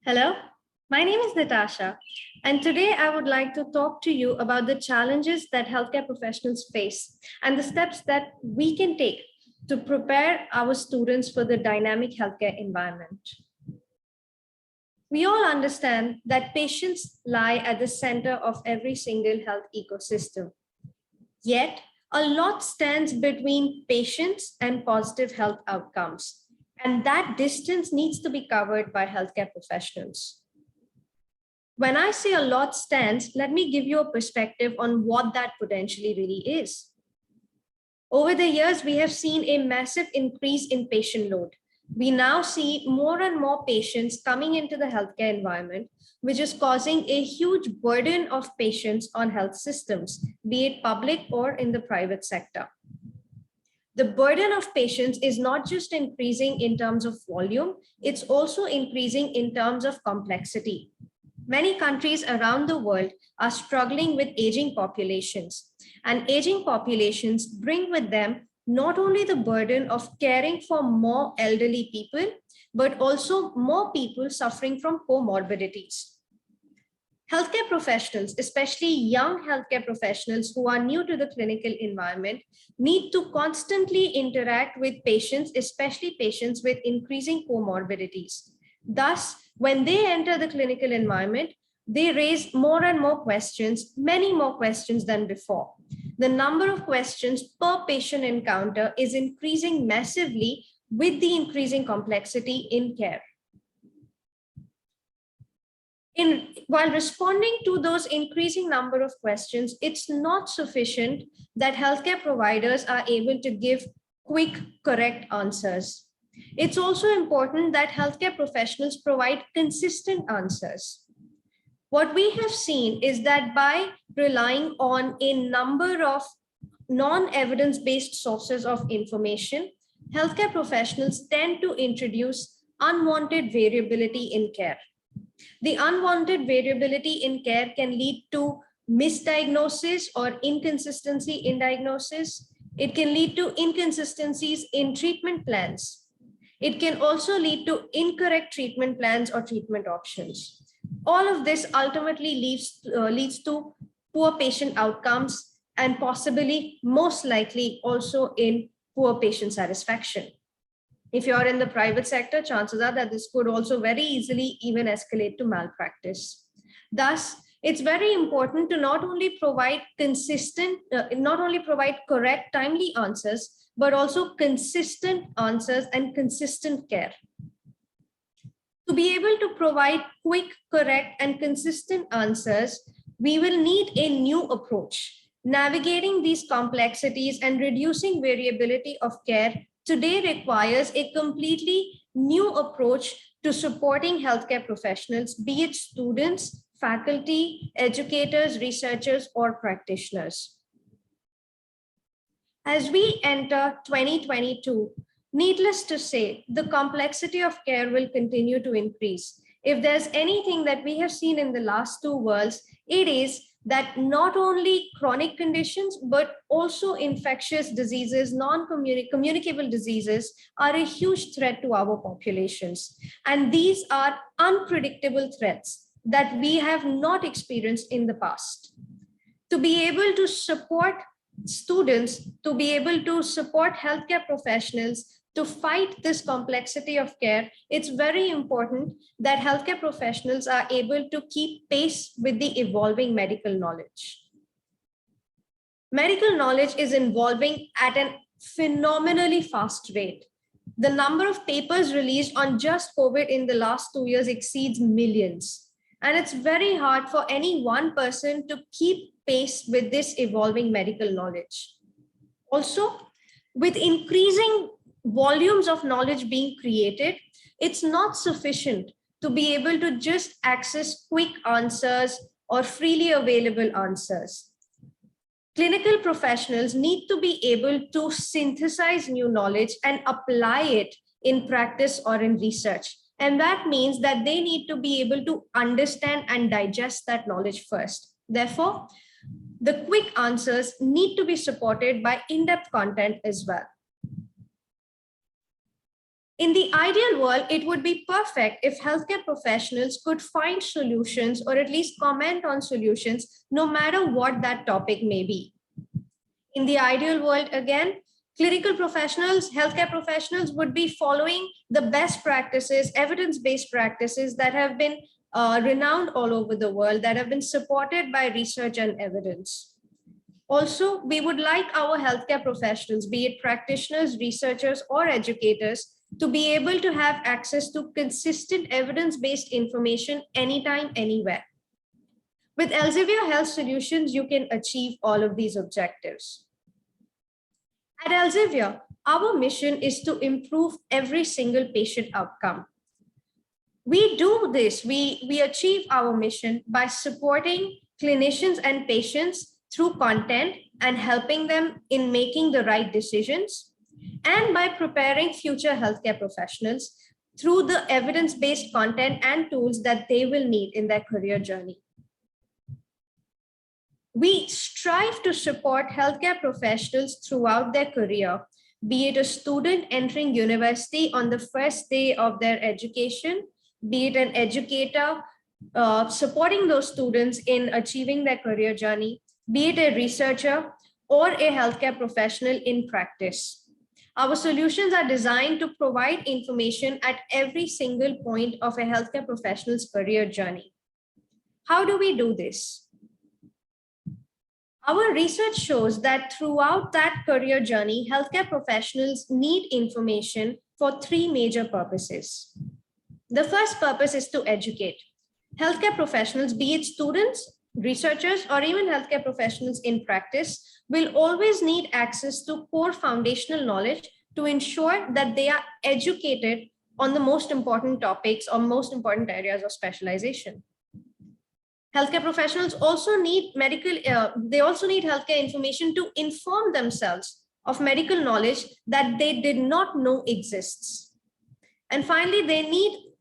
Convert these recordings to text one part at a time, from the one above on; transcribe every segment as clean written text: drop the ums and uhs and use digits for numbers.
Hello, my name is Natasha, and today I would like to talk to you about the challenges that healthcare professionals face and the steps that we can take to prepare our students for the dynamic healthcare environment. We all understand that patients lie at the center of every single health ecosystem. Yet, a lot stands between patients and positive health outcomes, and that distance needs to be covered by healthcare professionals. When I say a lot stands, let me give you a perspective on what that potentially really is. Over the years, we have seen a massive increase in patient load. We now see more and more patients coming into the healthcare environment, which is causing a huge burden of patients on health systems, be it public or in the private sector. The burden of patients is not just increasing in terms of volume, it's also increasing in terms of complexity. Many countries around the world are struggling with aging populations, and aging populations bring with them not only the burden of caring for more elderly people, but also more people suffering from comorbidities. Healthcare professionals, especially young healthcare professionals who are new to the clinical environment, need to constantly interact with patients, especially patients with increasing comorbidities. Thus, when they enter the clinical environment, they raise more and more questions, many more questions than before. The number of questions per patient encounter is increasing massively with the increasing complexity in care. While responding to those increasing number of questions, it's not sufficient that healthcare providers are able to give quick, correct answers. It's also important that healthcare professionals provide consistent answers. What we have seen is that by relying on a number of non-evidence-based sources of information, healthcare professionals tend to introduce unwanted variability in care. The unwanted variability in care can lead to misdiagnosis or inconsistency in diagnosis. It can lead to inconsistencies in treatment plans. It can also lead to incorrect treatment plans or treatment options. All of this ultimately leads to poor patient outcomes and possibly, most likely, also in poor patient satisfaction. If you're in the private sector, chances are that this could also very easily even escalate to malpractice. Thus, it's very important to not only provide correct, timely answers, but also consistent answers and consistent care. To be able to provide quick, correct, and consistent answers, we will need a new approach. Navigating these complexities and reducing variability of care today requires a completely new approach to supporting healthcare professionals, be it students, faculty, educators, researchers, or practitioners. As we enter 2022, needless to say, the complexity of care will continue to increase. If there's anything that we have seen in the last 2 worlds, it is that not only chronic conditions, but also infectious diseases, non-communicable diseases are a huge threat to our populations. And these are unpredictable threats that we have not experienced in the past. To be able to support students, to be able to support healthcare professionals, to fight this complexity of care, it's very important that healthcare professionals are able to keep pace with the evolving medical knowledge. Medical knowledge is evolving at a phenomenally fast rate. The number of papers released on just COVID in the last 2 years exceeds millions. And it's very hard for any one person to keep pace with this evolving medical knowledge. Also, with increasing volumes of knowledge being created, it's not sufficient to be able to just access quick answers or freely available answers. Clinical professionals need to be able to synthesize new knowledge and apply it in practice or in research. And that means that they need to be able to understand and digest that knowledge first. Therefore, the quick answers need to be supported by in-depth content as well. In the ideal world, it would be perfect if healthcare professionals could find solutions or at least comment on solutions, no matter what that topic may be. In the ideal world, again, clinical professionals, healthcare professionals would be following the best practices, evidence-based practices that have been renowned all over the world, that have been supported by research and evidence. Also, we would like our healthcare professionals, be it practitioners, researchers, or educators, to be able to have access to consistent evidence-based information anytime, anywhere. With Elsevier Health Solutions, you can achieve all of these objectives. At Elsevier, our mission is to improve every single patient outcome. We do this, we achieve our mission by supporting clinicians and patients through content and helping them in making the right decisions, and by preparing future healthcare professionals through the evidence-based content and tools that they will need in their career journey. We strive to support healthcare professionals throughout their career, be it a student entering university on the first day of their education, be it an educator supporting those students in achieving their career journey, be it a researcher or a healthcare professional in practice. Our solutions are designed to provide information at every single point of a healthcare professional's career journey. How do we do this? Our research shows that throughout that career journey, healthcare professionals need information for three major purposes. The first purpose is to educate. Healthcare professionals, be it students, researchers, or even healthcare professionals in practice, will always need access to core foundational knowledge to ensure that they are educated on the most important topics or most important areas of specialization. Healthcare professionals also need healthcare information to inform themselves of medical knowledge that they did not know exists. And finally,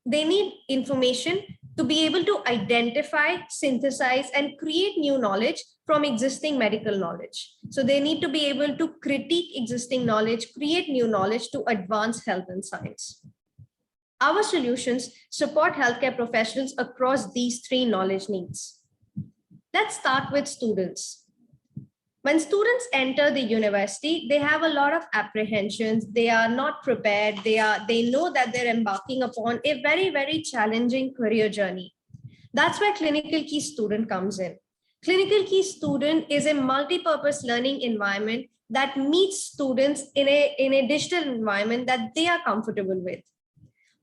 they need information to be able to identify, synthesize, and create new knowledge from existing medical knowledge. So they need to be able to critique existing knowledge, create new knowledge to advance health and science. Our solutions support healthcare professionals across these three knowledge needs. Let's start with students. When students enter the university, they have a lot of apprehensions. They are not prepared. They know that they're embarking upon a very, very challenging career journey. That's where Clinical Key Student comes in. Clinical Key Student is a multi-purpose learning environment that meets students in a digital environment that they are comfortable with.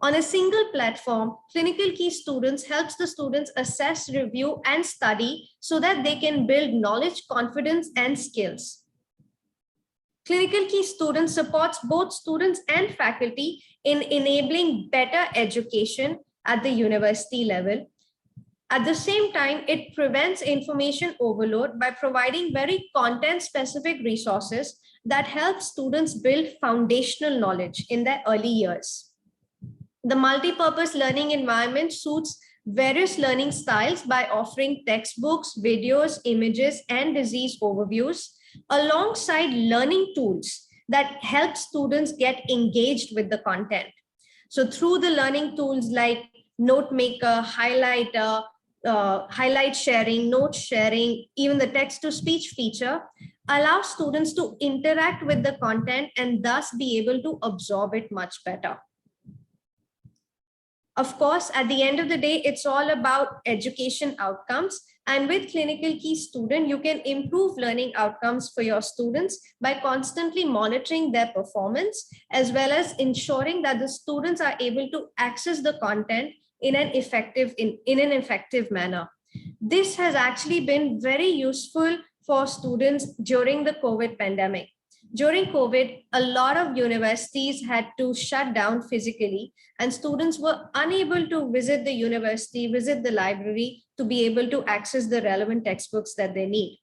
On a single platform, Clinical Key Students helps the students assess, review, and study so that they can build knowledge, confidence, and skills. Clinical Key Students supports both students and faculty in enabling better education at the university level. At the same time, it prevents information overload by providing very content-specific resources that help students build foundational knowledge in their early years. The multi-purpose learning environment suits various learning styles by offering textbooks, videos, images, and disease overviews, alongside learning tools that help students get engaged with the content. So through the learning tools like NoteMaker, Highlighter, highlight sharing, note sharing, even the text-to-speech feature, allows students to interact with the content and thus be able to absorb it much better. Of course, at the end of the day, it's all about education outcomes. And with Clinical Key Student, you can improve learning outcomes for your students by constantly monitoring their performance, as well as ensuring that the students are able to access the content in an effective manner. This has actually been very useful for students during the COVID pandemic. During COVID, a lot of universities had to shut down physically, and students were unable to visit the university, visit the library to be able to access the relevant textbooks that they need.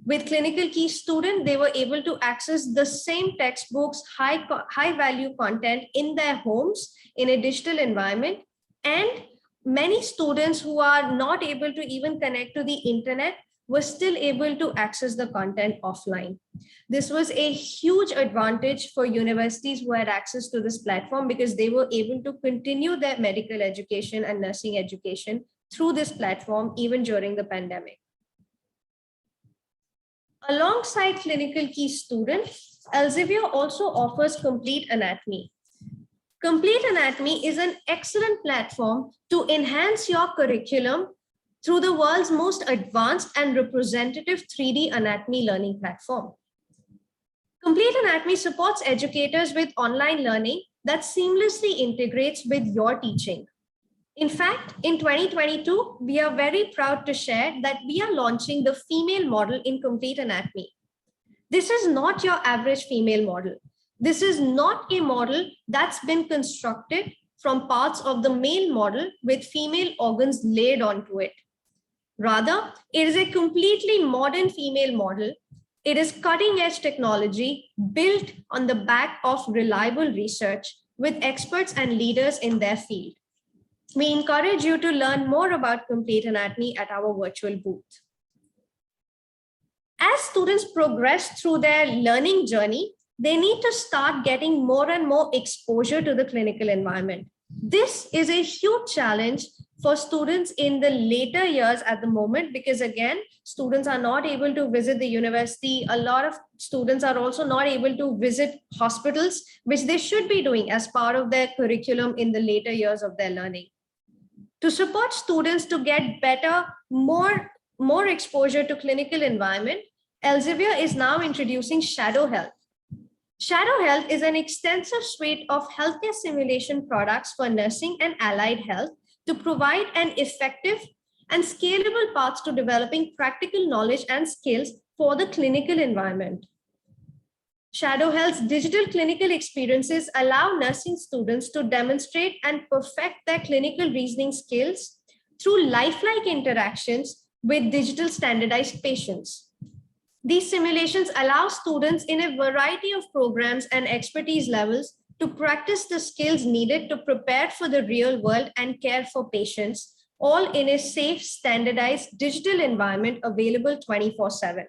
With Clinical Key Student, they were able to access the same textbooks, high value content in their homes in a digital environment. And many students who are not able to even connect to the internet were still able to access the content offline. This was a huge advantage for universities who had access to this platform because they were able to continue their medical education and nursing education through this platform even during the pandemic. Alongside Clinical Key Student, Elsevier also offers Complete Anatomy. Complete Anatomy is an excellent platform to enhance your curriculum through the world's most advanced and representative 3D anatomy learning platform. Complete Anatomy supports educators with online learning that seamlessly integrates with your teaching. In fact, in 2022, we are very proud to share that we are launching the female model in Complete Anatomy. This is not your average female model. This is not a model that's been constructed from parts of the male model with female organs laid onto it. Rather, it is a completely modern female model. It is cutting-edge technology built on the back of reliable research with experts and leaders in their field. We encourage you to learn more about Complete Anatomy at our virtual booth. As students progress through their learning journey, they need to start getting more and more exposure to the clinical environment. This is a huge challenge for students in the later years at the moment, because again, students are not able to visit the university. A lot of students are also not able to visit hospitals, which they should be doing as part of their curriculum in the later years of their learning. To support students to get better, more exposure to clinical environment, Elsevier is now introducing Shadow Health. Shadow Health is an extensive suite of healthcare simulation products for nursing and allied health to provide an effective and scalable path to developing practical knowledge and skills for the clinical environment. Shadow Health's digital clinical experiences allow nursing students to demonstrate and perfect their clinical reasoning skills through lifelike interactions with digital standardized patients. These simulations allow students in a variety of programs and expertise levels to practice the skills needed to prepare for the real world and care for patients, all in a safe, standardized digital environment available 24/7.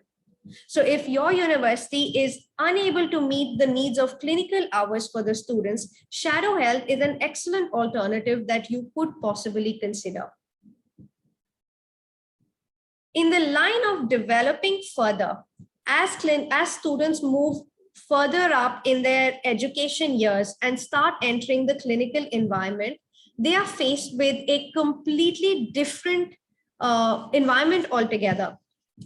So if your university is unable to meet the needs of clinical hours for the students, Shadow Health is an excellent alternative that you could possibly consider. In the line of developing further, as students move further up in their education years and start entering the clinical environment, they are faced with a completely different environment altogether.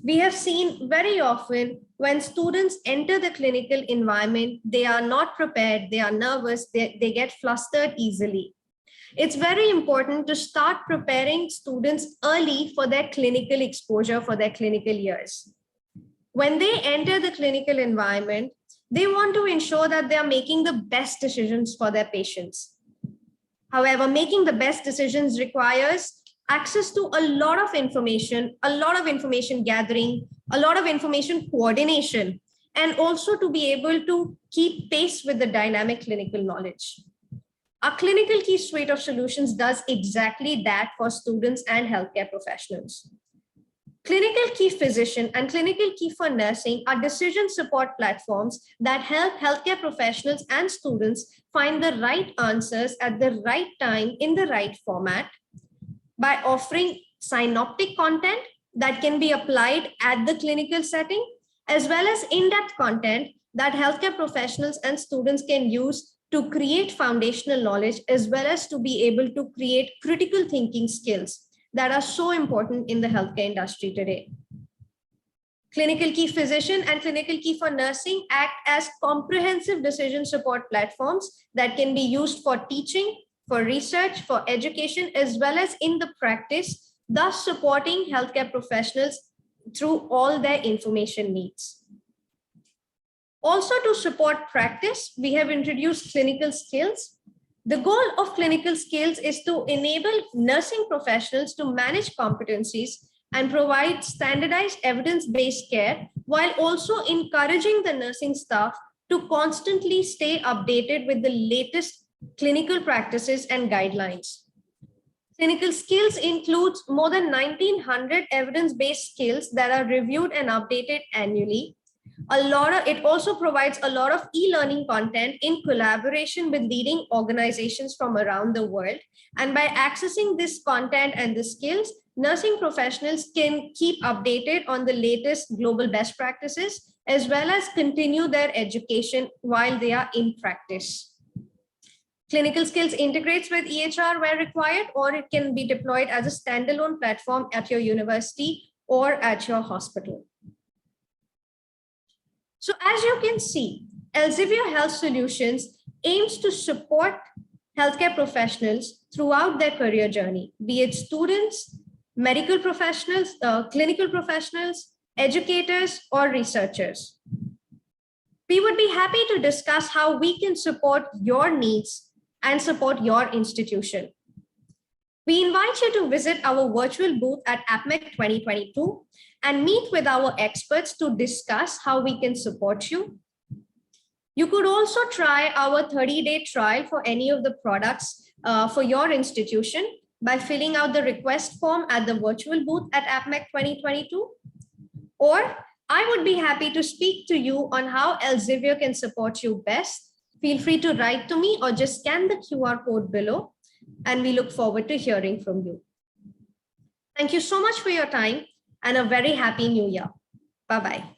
We have seen very often when students enter the clinical environment, they are not prepared, they are nervous, they get flustered easily. It's very important to start preparing students early for their clinical exposure, for their clinical years. When they enter the clinical environment, they want to ensure that they are making the best decisions for their patients. However, making the best decisions requires access to a lot of information gathering, a lot of information coordination, and also to be able to keep pace with the dynamic clinical knowledge. Our Clinical Key suite of solutions does exactly that for students and healthcare professionals. Clinical Key Physician and Clinical Key for Nursing are decision support platforms that help healthcare professionals and students find the right answers at the right time in the right format by offering synoptic content that can be applied at the clinical setting, as well as in-depth content that healthcare professionals and students can use to create foundational knowledge, as well as to be able to create critical thinking skills that are so important in the healthcare industry today. Clinical Key Physician and Clinical Key for Nursing act as comprehensive decision support platforms that can be used for teaching, for research, for education, as well as in the practice, thus supporting healthcare professionals through all their information needs. Also, to support practice, we have introduced Clinical Skills. The goal of Clinical Skills is to enable nursing professionals to manage competencies and provide standardized evidence-based care, while also encouraging the nursing staff to constantly stay updated with the latest clinical practices and guidelines. Clinical skills includes more than 1900 evidence-based skills that are reviewed and updated annually. It also provides a lot of e-learning content in collaboration with leading organizations from around the world. And by accessing this content and the skills, nursing professionals can keep updated on the latest global best practices, as well as continue their education while they are in practice. Clinical skills integrates with EHR where required, or it can be deployed as a standalone platform at your university or at your hospital. So as you can see, Elsevier Health Solutions aims to support healthcare professionals throughout their career journey, be it students, medical professionals, clinical professionals, educators, or researchers. We would be happy to discuss how we can support your needs and support your institution. We invite you to visit our virtual booth at APMEC 2022 and meet with our experts to discuss how we can support you. You could also try our 30-day trial for any of the products for your institution by filling out the request form at the virtual booth at APMEC 2022. Or I would be happy to speak to you on how Elsevier can support you best. Feel free to write to me or just scan the QR code below, and we look forward to hearing from you. Thank you so much for your time and a very happy new year. Bye-bye.